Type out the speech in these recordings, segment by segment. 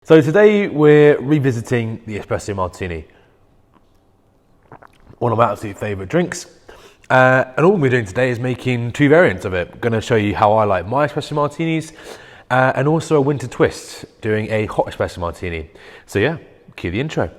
So today we're revisiting the Espresso Martini, one of my absolute favourite drinks. And all we're doing today is making two variants of it. I'm going to show you how I like my Espresso Martinis and also a winter twist, doing a Hot Espresso Martini. So yeah, cue the intro.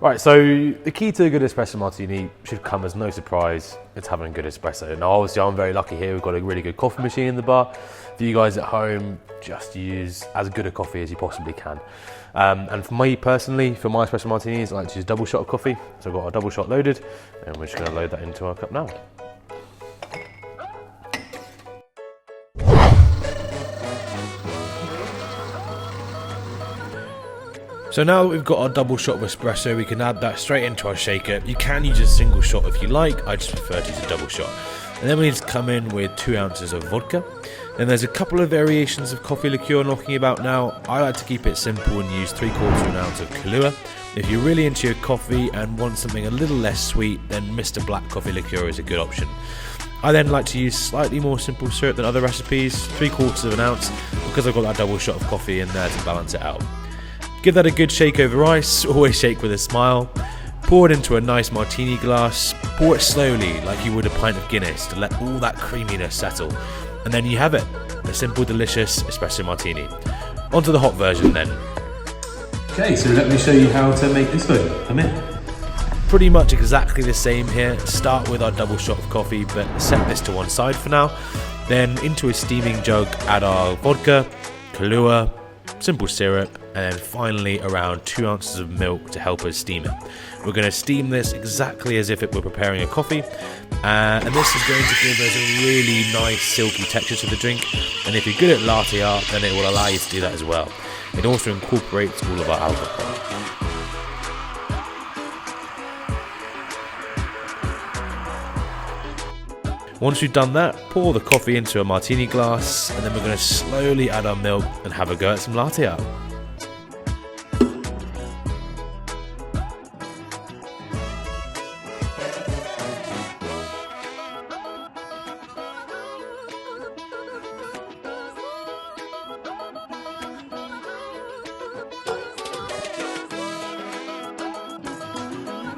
Right, so the key to a good espresso martini should come as no surprise. It's having a good espresso. Now, obviously, I'm very lucky here. We've got a really good coffee machine in the bar. For you guys at home, just use as good a coffee as you possibly can. And for me personally, for my espresso martinis, I like to use double shot of coffee. So I've got a double shot loaded, and we're just going to load that into our cup now. So now that we've got our double shot of espresso, we can add that straight into our shaker. You can use a single shot if you like, I just prefer to use a double shot. And then we need to come in with 2 ounces of vodka. Then there's a couple of variations of coffee liqueur knocking about now. I like to keep it simple and use 3/4 ounce of Kahlua. If you're really into your coffee and want something a little less sweet, then Mr. Black coffee liqueur is a good option. I then like to use slightly more simple syrup than other recipes, 3/4 ounce, because I've got that double shot of coffee in there to balance it out. Give that a good shake over ice, always shake with a smile. Pour it into a nice martini glass, pour it slowly like you would a pint of Guinness to let all that creaminess settle. And then you have it, a simple delicious espresso martini. On to the hot version then. Okay, so let me show you how to make this version. Come in. Pretty much exactly the same here. Start with our double shot of coffee, but set this to one side for now. Then into a steaming jug, add our vodka, Kahlua, simple syrup, and then finally around 2 ounces of milk to help us steam it. We're going to steam this exactly as if it were preparing a coffee, and this is going to give us a really nice silky texture to the drink. And if you're good at latte art, then it will allow you to do that as well. It also incorporates all of our alcohol. Once we've done that, pour the coffee into a martini glass, and then we're going to slowly add our milk and have a go at some latte art.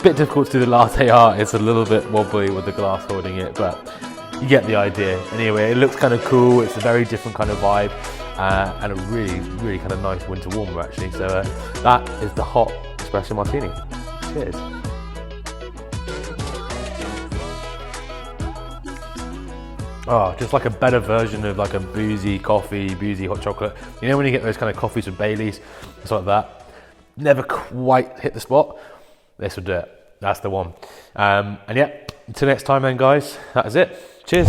Bit difficult to do the latte art, it's a little bit wobbly with the glass holding it, but you get the idea. Anyway, it looks kind of cool, it's a very different kind of vibe, and a really kind of nice winter warmer actually. So that is the Hot Espresso Martini. Cheers. Oh, just like a better version of like a boozy coffee, boozy hot chocolate. You know when you get those kind of coffees with Baileys, it's like that. Never quite hit the spot. This will do it. That's the one. And yeah, until next time then guys, that is it. Cheers.